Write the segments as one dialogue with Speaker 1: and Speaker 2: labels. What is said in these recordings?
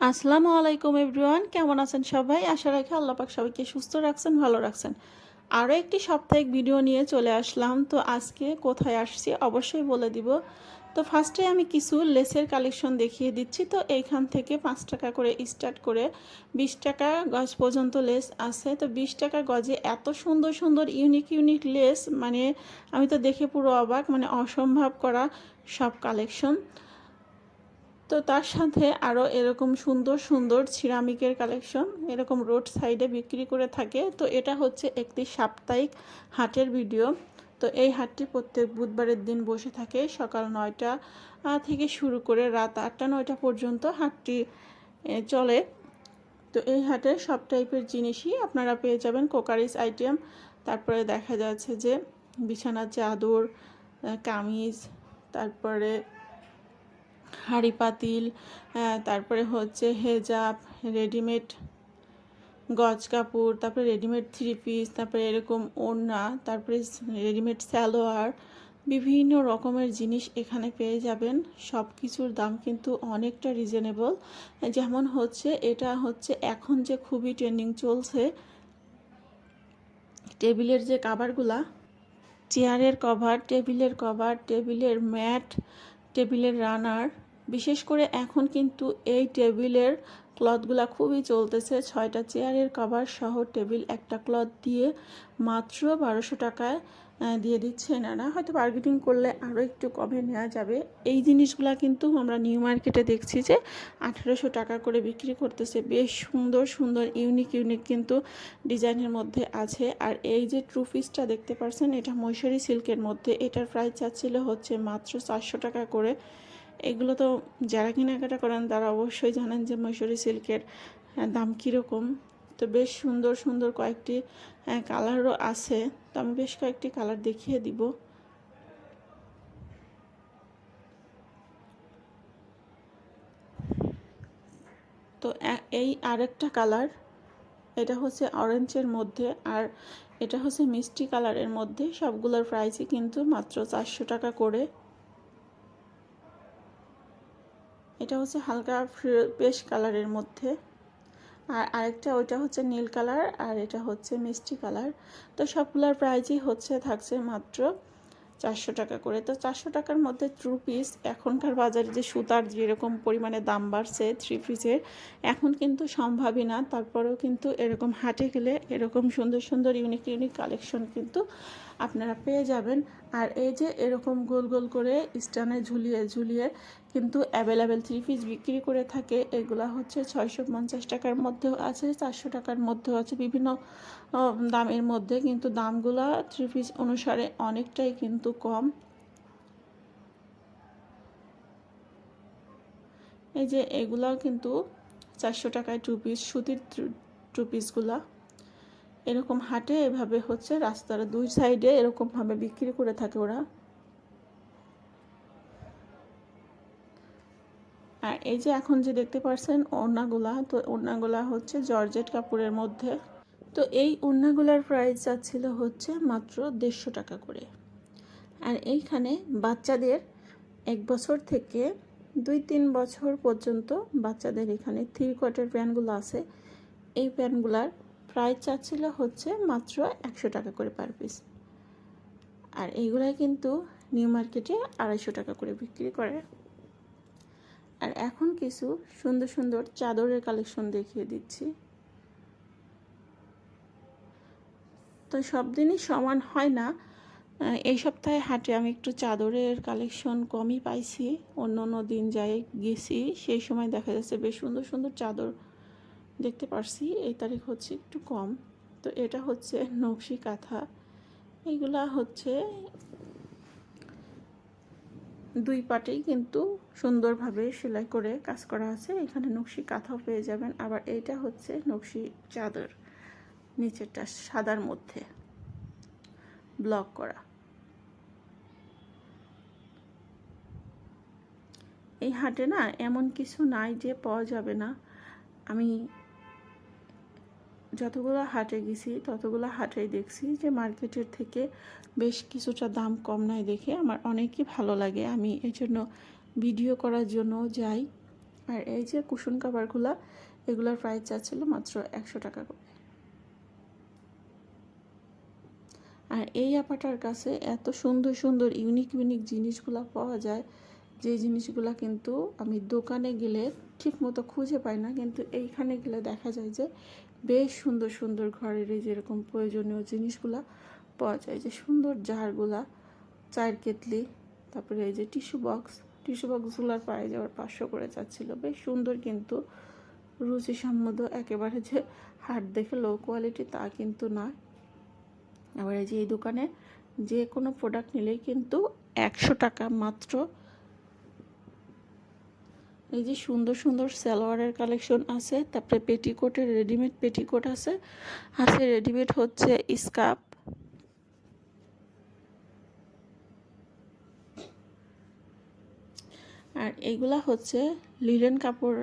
Speaker 1: আসসালামু আলাইকুম এভরিওয়ান, কেমন আছেন সবাই? আশা রাখি আল্লাহ পাক সবাইকে সুস্থ রাখছেন, ভালো রাখছেন। আরও একটি সাপ্তাহিক ভিডিও নিয়ে চলে আসলাম। তো আজকে কোথায় আসছি অবশ্যই বলে দিব। তো ফার্স্টে আমি কিছু লেসের কালেকশন দেখিয়ে দিচ্ছি। তো এইখান থেকে 5 টাকা করে স্টার্ট করে 20 টাকা গজ পর্যন্ত লেস আছে। তো 20 টাকা গজে এত সুন্দর সুন্দর ইউনিক ইউনিক লেস, মানে আমি তো দেখে পুরো অবাক, মানে অসম্ভব করা সব কালেকশন। তো তার সাথে আরও এরকম সুন্দর সুন্দর সিরামিকের কালেকশন এরকম রোড সাইডে বিক্রি করে থাকে। তো এটা হচ্ছে একটি সাপ্তাহিক হাটের ভিডিও। তো এই হাটটি প্রত্যেক বুধবারের দিন বসে থাকে সকাল 9টা থেকে শুরু করে রাত 8টা 9টা পর্যন্ত হাটটি চলে। তো এই হাটে সব টাইপের জিনিসই আপনারা পেয়ে যাবেন, কোকারিস আইটেম, তারপরে দেখা যাচ্ছে যে বিছানার চাদর, কামিজ, তারপরে হাঁড়ি পাতিল, তারপরে হচ্ছে হেজাব, রেডিমেড গজ কাপড়, তারপরে রেডিমেড 3 পিস, তারপরে এরকম ওড়না, তারপরে রেডিমেড সালোয়ার, বিভিন্ন রকমের জিনিস এখানে পেয়ে যাবেন। সব কিছুর দাম কিন্তু অনেকটা রিজনেবল। যেমন হচ্ছে এটা হচ্ছে এখন যে খুবই ট্রেন্ডিং চলছে টেবিলের যে কাভারগুলা, চেয়ারের কভার, টেবিলের কভার, টেবিলের ম্যাট, টেবিলের রানার, বিশেষ করে এখন কিন্তু এই টেবিলের ক্লথগুলা খুবই চলতেছে। 6টা চেয়ারের কভার সহ টেবিল একটা ক্লথ দিয়ে মাত্র 1200 টাকায় দিয়ে দিচ্ছে এনারা। হয়তো বার্গেনিং করলে আরও একটু কমে নেওয়া যাবে। এই জিনিসগুলা কিন্তু আমরা নিউ মার্কেটে দেখছি যে 1800 টাকা করে বিক্রি করতেছে। বেশ সুন্দর সুন্দর ইউনিক ইউনিক কিন্তু ডিজাইনের মধ্যে আছে। আর এই যে ট্রু পিসটা দেখতে পাচ্ছেন, এটা মৈশারি সিল্কের মধ্যে, এটার প্রাইস চাচ্ছিল হচ্ছে মাত্র 400 টাকা করে। এগুলো তো যারা কেনাকাটা করেন তারা অবশ্যই জানেন যে মৈশারি সিল্কের দাম কীরকম। তো বেশ সুন্দর সুন্দর কয়েকটি কালারও আছে। তো আমি বেশ কয়েকটি কালার দেখিয়ে দিব। তো এই আরেকটা কালার, এটা হচ্ছে অরেঞ্জের মধ্যে, আর এটা হচ্ছে মিষ্টি কালারের মধ্যে। সবগুলোর প্রাইসই কিন্তু মাত্র 400 টাকা করে। এটা হচ্ছে হালকা বেশ কালারের মধ্যে, আর আরেকটা ওইটা হচ্ছে নীল কালার, আর এটা হচ্ছে মিষ্টি কালার। তো সবগুলোর প্রাইসই থাকছে মাত্র 400 টাকা করে। তো 400 টাকার মধ্যে ট্রু পিস, এখনকার বাজারে যে সুতার যেরকম পরিমাণে দাম বাড়ছে 3 পিসের, এখন কিন্তু সম্ভবই না। তারপরেও কিন্তু এরকম হাটে গেলে এরকম সুন্দর সুন্দর ইউনিক ইউনিক কালেকশন কিন্তু আপনারা পেয়ে যাবেন। আর এই যে এরকম গোল গোল করে স্ট্যান্ডে ঝুলিয়ে ঝুলিয়ে কিন্তু অ্যাভেলেবেল 3 পিস বিক্রি করে থাকে। এগুলা হচ্ছে 650 টাকার মধ্যেও আছে, 400 টাকার মধ্যেও আছে, বিভিন্ন দামের মধ্যে। কিন্তু দামগুলা 3 পিস অনুসারে অনেকটাই কিন্তু কম। এই যে এগুলাও কিন্তু 400 টাকায় 2 পিস, সুতির 2 পিসগুলা এরকম হাটে এভাবে হচ্ছে রাস্তার 2 সাইডে এরকমভাবে বিক্রি করে থাকে ওরা। আর এই যে এখন যে দেখতে পাচ্ছেন ওড়নাগুলা, তো ওড়নাগুলা হচ্ছে জর্জেট কাপড়ের মধ্যে। তো এই ওড়নাগুলার প্রাইস যাচ্ছিল হচ্ছে মাত্র 150 টাকা করে। আর এইখানে বাচ্চাদের 1 বছর থেকে 2-3 বছর পর্যন্ত বাচ্চাদের এখানে 3 কোয়ার্টার প্যান্টগুলো আছে। এই প্যান্টগুলার প্রাইস চাচ্ছিল হচ্ছে মাত্র 100 টাকা করে পার পিস। আর এইগুলাই কিন্তু নিউ মার্কেটে 250 টাকা করে বিক্রি করে। আর এখন কিছু সুন্দর সুন্দর চাদরের কালেকশন দেখিয়ে দিচ্ছি। তো সব দিনই সমান হয় না। এই সপ্তাহে হাটে আমি একটু চাদরের কালেকশন কমই পাইছি। অন্য অন্য দিন যাই গেছি সেই সময় দেখা যাচ্ছে বেশ সুন্দর সুন্দর চাদর দেখতে পারছি। এই তারিখ হচ্ছে একটু কম। তো এটা হচ্ছে নকশি কাঁথা। এইগুলা হচ্ছে 2 পাটেই কিন্তু সুন্দরভাবে সেলাই করে কাজ করা আছে। এখানে নকশি কাঁথাও পেয়ে যাবেন। আবার এইটা হচ্ছে নকশি চাদর, নিচেরটা সাদার মধ্যে ব্লক করা। এই হাটে না এমন কিছু নাই যে পাওয়া যাবে না। আমি যতগুলো হাটে গেছি ততগুলো হাটেই দেখছি যে মার্কেটের থেকে বেশ কিছুটা দাম কম নাই দেখে আমার অনেকই ভালো লাগে। আমি এই জন্য ভিডিও করার জন্য যাই। আর এই যে কুশন কাভারগুলা, এগুলোর প্রাইস যাচ্ছিল মাত্র 100 টাকা করে। আর এই আপাটার কাছে এত সুন্দর সুন্দর ইউনিক ইউনিক জিনিসগুলো পাওয়া যায়, যে জিনিসগুলো কিন্তু আমি দোকানে গেলে ঠিক মতো খুঁজে পাই না, কিন্তু এইখানে গেলে দেখা যায় যে বেশ সুন্দর সুন্দর ঘরের এই যেরকম প্রয়োজনীয় জিনিসগুলা পাওয়া যায়। যে সুন্দর জারগুলা, চায়ের কেতলি, তারপরে এই যে টিস্যু বক্সগুলোর প্রাইস আবার 500 করে যাচ্ছিলো। বেশ সুন্দর, কিন্তু রুচিসম্মত, একেবারে যে হাট দেখে লো কোয়ালিটি তা কিন্তু না। আবার এই যে এই দোকানে যে কোনো প্রোডাক্ট নিলেই কিন্তু 100 টাকা মাত্র। এই যে সুন্দর সুন্দর সালোয়ারের কালেকশন আছে, তারপরে পেটিকোটের রেডিমেড পেটিকোট আছে, রেডিমেড হচ্ছে স্কার্ফ। আর এইগুলা হচ্ছে লিনেন কাপড়,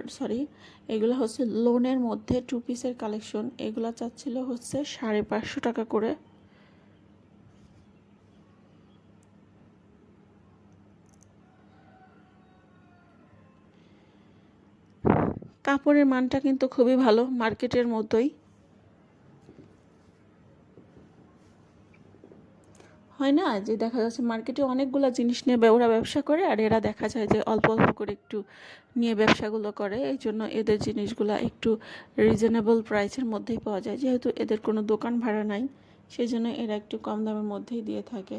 Speaker 1: এগুলা হচ্ছে লোনের মধ্যে 2 পিসের কালেকশন। এগুলা চাচ্ছিল হচ্ছে 550 টাকা করে। কাপড়ের মানটা কিন্তু খুবই ভালো, মার্কেটের মতোই। হয় না যে দেখা যাচ্ছে মার্কেটে অনেকগুলো জিনিস নিয়ে ওরা ব্যবসা করে, আর এরা দেখা যায় যে অল্প অল্প করে একটু নিয়ে ব্যবসাগুলো করে। এই জন্য এদের জিনিসগুলো একটু রিজনেবল প্রাইসের মধ্যেই পাওয়া যায়, যেহেতু এদের কোনো দোকান ভাড়া নাই, সেই জন্য এরা একটু কম দামের মধ্যেই দিয়ে থাকে।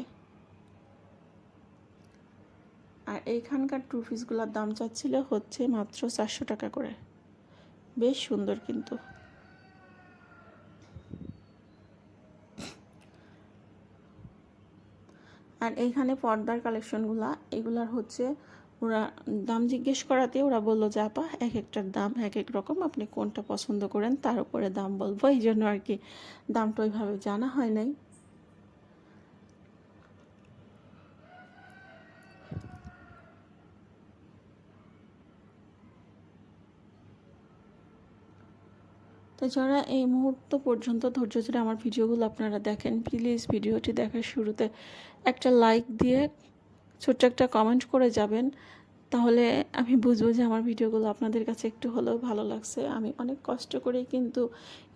Speaker 1: আর এইখানকার 2 পিসগুলোর দাম চাচ্ছিল হচ্ছে মাত্র 400 টাকা করে। বেশ সুন্দর কিন্তু। আর এইখানে পর্দার কালেকশনগুলা, এগুলার হচ্ছে ওরা দাম জিজ্ঞেস করাতে ওরা বললো যে আপা এক একটার দাম এক এক রকম, আপনি কোনটা পছন্দ করেন তার উপরে দাম বলবো। এই জন্য আর কি দামটা ওইভাবে জানা হয় নাই। তো যারা এই মুহূর্ত পর্যন্ত ধৈর্য ধরে আমার ভিডিওগুলো আপনারা দেখেন, প্লিজ ভিডিওটি দেখার শুরুতে একটা লাইক দিয়ে ছোট্ট একটা কমেন্ট করে যাবেন, তাহলে আমি বুঝবো যে আমার ভিডিওগুলো আপনাদের কাছে একটু হলেও ভালো লাগছে। আমি অনেক কষ্ট করেই কিন্তু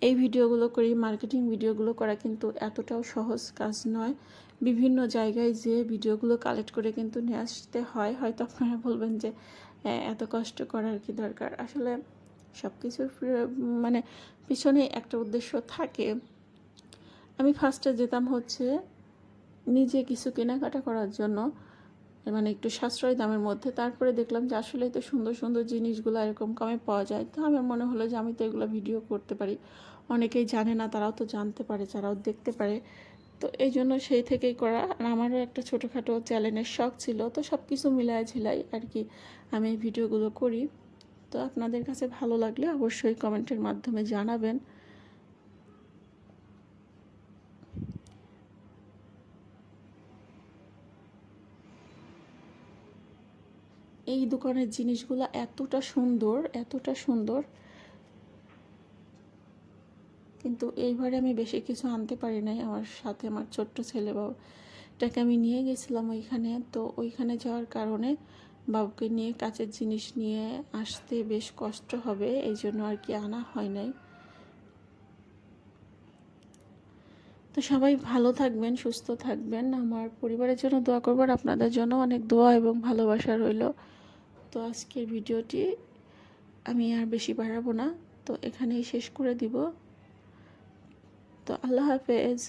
Speaker 1: এই ভিডিওগুলো করি। মার্কেটিং ভিডিওগুলো করা কিন্তু এতটাও সহজ কাজ নয়। বিভিন্ন জায়গায় যে ভিডিওগুলো কালেক্ট করে কিন্তু নিয়ে আসতে হয়। হয়তো আপনারা বলবেন যে এত কষ্ট করার কি দরকার। আসলে সব কিছুর মানে পিছনে একটা উদ্দেশ্য থাকে। আমি ফার্স্টে যেতাম হচ্ছে নিজে কিছু কেনাকাটা করার জন্য, মানে একটু সাশ্রয় দামের মধ্যে। তারপরে দেখলাম যে আসলেই তো সুন্দর সুন্দর জিনিসগুলো এরকম কমে পাওয়া যায়। তো আমার মনে হলো যে আমি তো এগুলো ভিডিও করতে পারি, অনেকেই জানে না, তারাও তো জানতে পারে, যারাও দেখতে পারে। তো এই জন্য সেই থেকেই করা। আর আমারও একটা ছোটোখাটো চ্যানেলের শখ ছিল, তো সব কিছু মিলায় ঝিলাই আর কি আমি এই ভিডিওগুলো করি। তো আপনাদের কাছে ভালো লাগলে অবশ্যই কমেন্টের মাধ্যমে জানাবেন। এই দোকানের জিনিসগুলো এতটা সুন্দর, কিন্তু এইবারে আমি বেশি কিছু আনতে পারি নাই। আমার সাথে আমার ছোট্ট ছেলে বাবুটাকে আমি নিয়ে গেছিলাম ওইখানে। তো ওইখানে যাওয়ার কারণে বাবুকে নিয়ে কাচের জিনিস নিয়ে আসতে বেশ কষ্ট হবে, এই জন্য আর কি আনা হয় নাই। তো সবাই ভালো থাকবেন, সুস্থ থাকবেন, আমার পরিবারের জন্য দোয়া করবেন, আপনাদের জন্য অনেক দোয়া এবং ভালোবাসা রইল। তো আজকের ভিডিওটি আমি আর বেশি বাড়াবো না, তো এখানেই শেষ করে দিব। তো আল্লাহ হাফেজ।